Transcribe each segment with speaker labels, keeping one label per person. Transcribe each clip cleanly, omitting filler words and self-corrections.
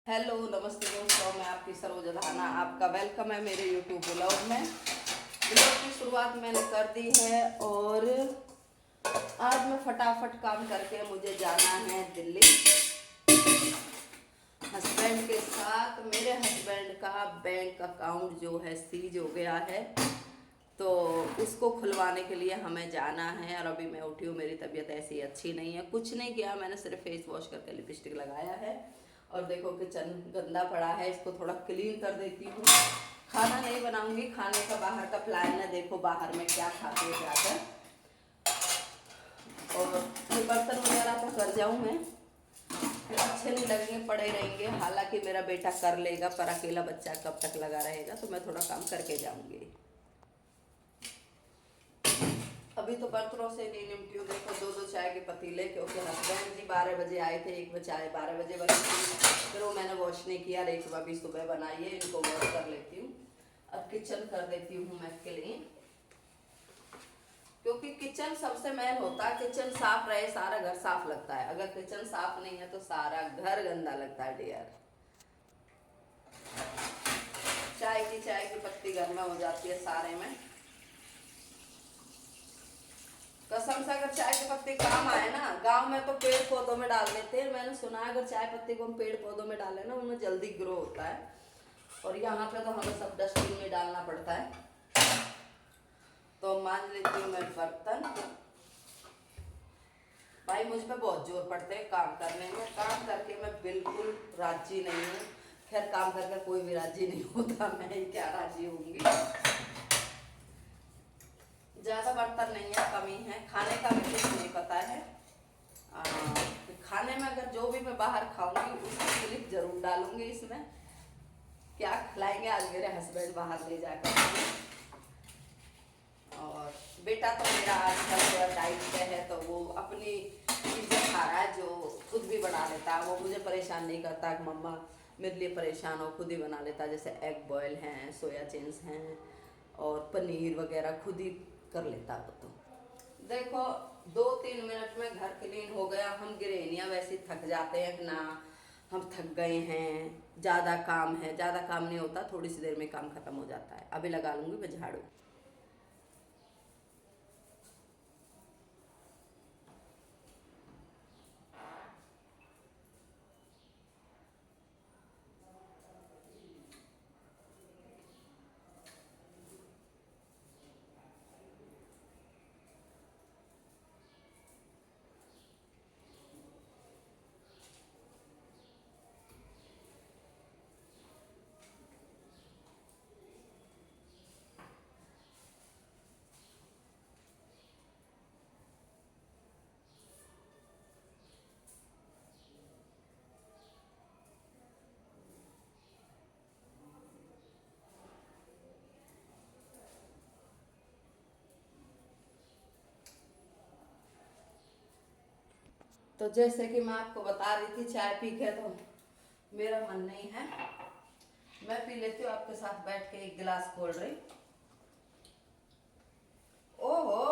Speaker 1: Hello नमस्ते दोस्तों, मैं आपकी सरोज धाना। आपका वेलकम है मेरे यूट्यूब ब्लॉग में। ब्लॉग की शुरुआत मैंने कर दी है और आज मैं फटाफट काम करके मुझे जाना है दिल्ली हस्बैंड के साथ। मेरे हस्बैंड का बैंक अकाउंट जो है सीज हो गया है, तो उसको खुलवाने के लिए हमें जाना है। और अभी मैं उठी हूँ, मेरी तबीयत ऐसी अच्छी नहीं है। कुछ नहीं किया मैंने, सिर्फ फेस वॉश करके लिपस्टिक लगाया है। और देखो किचन गंदा पड़ा है, इसको थोड़ा क्लीन कर देती हूँ। खाना नहीं बनाऊंगी, खाने का बाहर का प्लान है। देखो बाहर में क्या खाते हैं जाकर। और फिर बर्तन वगैरह तो कर जाऊँ मैं, फिर अच्छे नहीं लगेंगे, पड़े रहेंगे। हालांकि मेरा बेटा कर लेगा, पर अकेला बच्चा कब तक लगा रहेगा, तो मैं थोड़ा काम करके जाऊंगी। अभी तो बर्तनों से नहीं निपटी हूँ। देखो दो दो चाय के पतीले, क्योंकि हस्बैंड जी 12 बजे आए थे। एक में चाय 12 बजे बनी थी, फिर वो मैंने वॉश नहीं किया। एक अभी सुबह बनाई है, इनको वॉश कर लेती हूँ। अब किचन कर देती हूँ मैं क्लीन, क्योंकि किचन सबसे मेन होता है। किचन साफ रहे, सारा घर साफ लगता है। अगर किचन साफ नहीं है तो सारा घर गंदा लगता है डियर। चाय की पत्ती घर में हो जाती है सारे में। कसम से अगर चाय की पत्ती काम आए ना, गांव में तो पेड़ पौधों में डाल देते हैं। मैंने सुना है अगर चाय पत्ती को हम पेड़ पौधों में डालें ना, उनमें जल्दी ग्रो होता है। और यहाँ पे तो हमें सब डस्टबिन में डालना पड़ता है। तो मान लेती हूँ मैं बर्तन। भाई मुझ पे बहुत जोर पड़ते हैं काम करने में। काम करके मैं बिल्कुल राजी नहीं हूँ। खैर काम करके कोई भी राजी नहीं होता, मैं ही क्या राजी होंगी। ज़्यादा बर्तन नहीं है, कमी है। खाने का भी कुछ नहीं पता है। खाने में अगर जो भी मैं बाहर खाऊंगी उसकी क्लिप जरूर डालूंगी इसमें। क्या खिलाएंगे आज मेरे हस्बैंड बाहर ले जाकर। और बेटा तो मेरा आजकल थोड़ा डाइट पे है, तो वो अपनी चीज़ें खा रहा है, जो खुद भी बना लेता है। वो मुझे परेशान नहीं करता कि मम्मा मेरे लिए परेशान हो, खुद ही बना लेता है। जैसे एग बॉयल हैं, सोया चिंग्स हैं और पनीर वगैरह खुद ही कर लेता है। तो देखो 2-3 मिनट में घर क्लीन हो गया। हम गृहिणियाँ वैसे थक जाते हैं कि ना हम थक गए हैं, ज़्यादा काम है। ज़्यादा काम नहीं होता, थोड़ी सी देर में काम खत्म हो जाता है। अभी लगा लूँगी मैं झाड़ू। तो जैसे कि मैं आपको बता रही थी, चाय पी के तो मेरा मन नहीं है। मैं पी लेती हूँ आपके साथ बैठ के एक गिलास कोल्ड ड्रिंक। ओहो,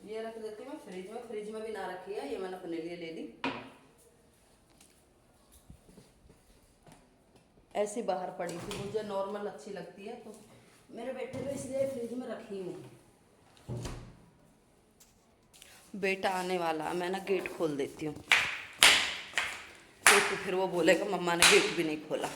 Speaker 1: ये रख देती हूँ मैं फ्रिज में। फ्रिज में भी ना रखी है, ये मैंने अपने लिए ले ली। ऐसी बाहर पड़ी थी, मुझे नॉर्मल अच्छी लगती है, तो मेरे बेटे को इसलिए फ्रिज में रखी हूँ। बेटा आने वाला, मैं ना गेट खोल देती हूँ, तो फिर वो बोलेगा मम्मा ने गेट भी नहीं खोला।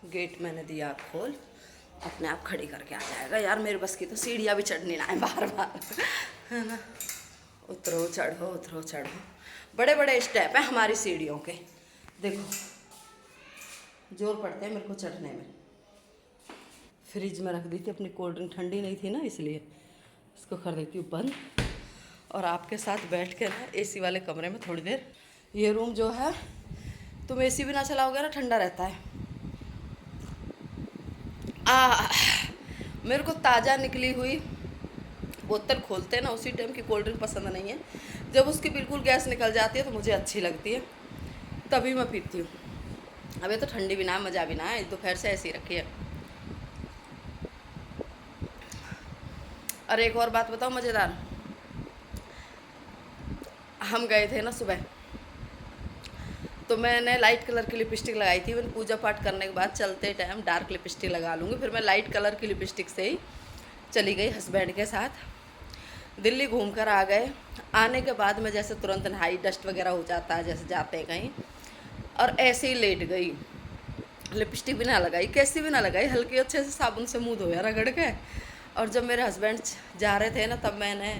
Speaker 1: गेट मैंने दिया खोल, अपने आप खड़ी करके आ जाएगा। यार मेरे बस की तो सीढ़ियाँ भी चढ़नी ना है बार बार, है ना। उतरो चढ़ो, उतरो चढ़ो, बड़े बड़े स्टेप हैं हमारी सीढ़ियों के। देखो जोर पड़ते हैं मेरे को चढ़ने में। फ्रिज में रख दी थी अपनी कोल्ड ड्रिंक, ठंडी नहीं थी ना, इसलिए इसको कर देती हूँ बंद। और आपके साथ बैठ के ना एसी वाले कमरे में थोड़ी देर। ये रूम जो है, तुम एसी भी ना चलाओगे ना ठंडा रहता है। मेरे को ताज़ा निकली हुई बोतल खोलते हैं ना, उसी टाइम की कोल्ड ड्रिंक पसंद नहीं है। जब उसकी बिल्कुल गैस निकल जाती है तो मुझे अच्छी लगती है, तभी मैं पीती हूँ। अभी तो ठंडी भी ना है, मज़ा भी ना है, दोपहर से ऐसी रखी है। और एक और बात बताओ मज़ेदार, हम गए थे ना सुबह, तो मैंने लाइट कलर की लिपस्टिक लगाई थी। मैंने पूजा पाठ करने के बाद चलते टाइम डार्क लिपस्टिक लगा लूँगी, फिर मैं लाइट कलर की लिपस्टिक से ही चली गई हस्बैंड के साथ। दिल्ली घूम कर आ गए। आने के बाद मैं जैसे तुरंत नहाई, डस्ट वगैरह हो जाता है जैसे जाते हैं कहीं, और ऐसे ही लेट गई, लिपस्टिक भी ना लगाई, कैसी भी ना लगाई, हल्की अच्छे से साबुन से मुँह धोया रगड़ के। और जब मेरे हस्बैंड जा रहे थे ना, तब मैंने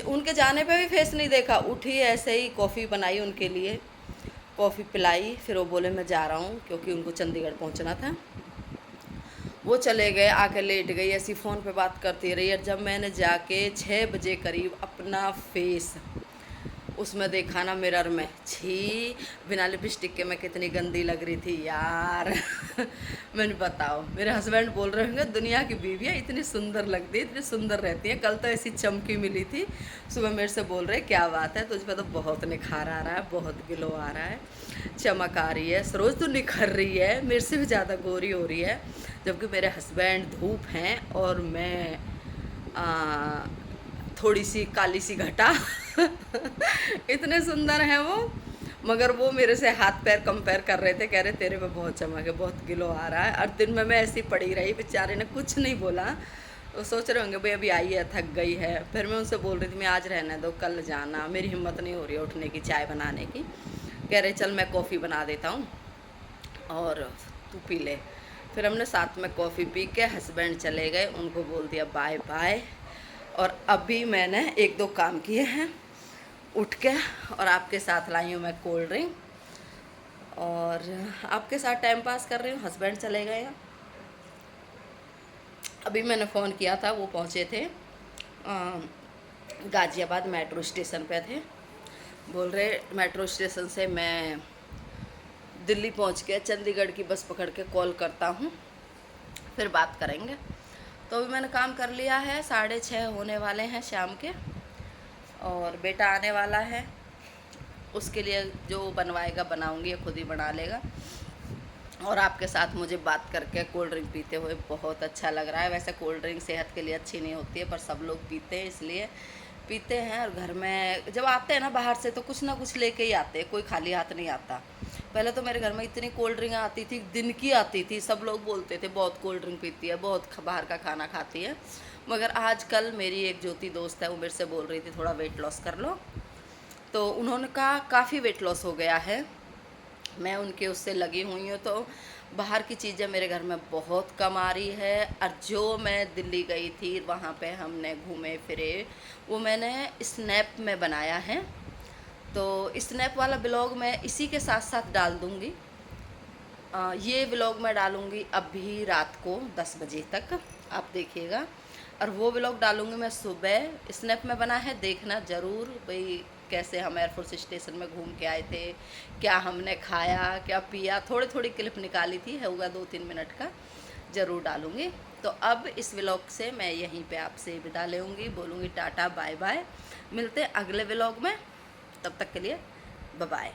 Speaker 1: उनके जाने पे भी फेस नहीं देखा, उठी ऐसे ही कॉफ़ी बनाई उनके लिए, कॉफ़ी पिलाई, फिर वो बोले मैं जा रहा हूँ, क्योंकि उनको चंडीगढ़ पहुँचना था। वो चले गए, आके लेट गई, ऐसी फ़ोन पे बात करती रही। और जब मैंने जाके 6 बजे करीब अपना फेस उसमें देखा ना मिरर में, छी, बिना लिपस्टिक के मैं कितनी गंदी लग रही थी यार। मैंने बताओ, मेरे हस्बैंड बोल रहे होंगे दुनिया की बीवियाँ इतनी सुंदर लगती है, इतनी सुंदर रहती हैं। कल तो ऐसी चमकी मिली थी, सुबह मेरे से बोल रहे क्या बात है, तुझ पर तो बहुत निखार आ रहा है, बहुत ग्लो आ रहा है, चमक आ रही है, सरोज तो निखर रही है, मेरे से भी ज़्यादा गोरी हो रही है। जबकि मेरे हस्बैंड धूप हैं और मैं थोड़ी सी काली सी घटा। इतने सुंदर हैं वो, मगर वो मेरे से हाथ पैर कंपेयर कर रहे थे, कह रहे तेरे पे बहुत चमक है, बहुत ग्लो आ रहा है। और दिन में मैं ऐसी पड़ी रही, बेचारे ने कुछ नहीं बोला। वो सोच रहे होंगे भाई अभी आई है, थक गई है। फिर मैं उनसे बोल रही थी मैं आज रहने दो, कल जाना, मेरी हिम्मत नहीं हो रही है उठने की, चाय बनाने की। कह रहे चल मैं कॉफ़ी बना देता हूँ और तू पी ले। फिर हमने साथ में कॉफ़ी पी के, हस्बैंड चले गए, उनको बोल दिया बाय बाय। और अभी मैंने एक दो काम किए हैं उठ के, और आपके साथ लाई हूँ मैं कोल्ड ड्रिंक, और आपके साथ टाइम पास कर रही हूँ। हस्बैंड चले गए हैं। अभी मैंने फ़ोन किया था, वो पहुँचे थे गाज़ियाबाद, मेट्रो स्टेशन पे थे। बोल रहे मेट्रो स्टेशन से मैं दिल्ली पहुँच के चंडीगढ़ की बस पकड़ के कॉल करता हूँ, फिर बात करेंगे। तो अभी मैंने काम कर लिया है, 6:30 होने वाले हैं शाम के, और बेटा आने वाला है, उसके लिए जो बनवाएगा बनाऊंगी, खुद ही बना लेगा। और आपके साथ मुझे बात करके कोल्ड ड्रिंक पीते हुए बहुत अच्छा लग रहा है। वैसे कोल्ड ड्रिंक सेहत के लिए अच्छी नहीं होती है, पर सब लोग पीते हैं इसलिए पीते हैं। और घर में जब आते हैं ना बाहर से, तो कुछ ना कुछ लेके ही आते हैं, कोई खाली हाथ नहीं आता। पहले तो मेरे घर में इतनी कोल्ड ड्रिंक आती थी, दिन की आती थी, सब लोग बोलते थे बहुत कोल्ड ड्रिंक पीती है, बहुत बाहर का खाना खाती है। मगर आजकल मेरी एक ज्योति दोस्त है, वो मेरे से बोल रही थी थोड़ा वेट लॉस कर लो, तो उन्होंने कहा काफ़ी वेट लॉस हो गया है। मैं उनके उससे लगी हुई हूँ, तो बाहर की चीज़ें मेरे घर में बहुत कम आ रही है। और जो मैं दिल्ली गई थी, वहाँ पे हमने घूमे फिरे, वो मैंने स्नैप में बनाया है। तो स्नैप वाला ब्लॉग मैं इसी के साथ साथ डाल दूँगी। ये व्लॉग मैं डालूँगी अभी रात को 10 बजे तक, आप देखिएगा। और वो व्लॉग डालूँगी मैं सुबह, स्नैप में बना है, देखना ज़रूर भाई कैसे हम एयरफोर्स स्टेशन में घूम के आए थे, क्या हमने खाया, क्या पिया, थोड़ी थोड़ी क्लिप निकाली थी, होगा 2-3 मिनट का, ज़रूर डालूँगी। तो अब इस व्लॉग से मैं यहीं पे आपसे विदा लेऊँगी, बोलूँगी टाटा बाय बाय, मिलते हैं अगले व्लॉग में, तब तक के लिए बाय बाय।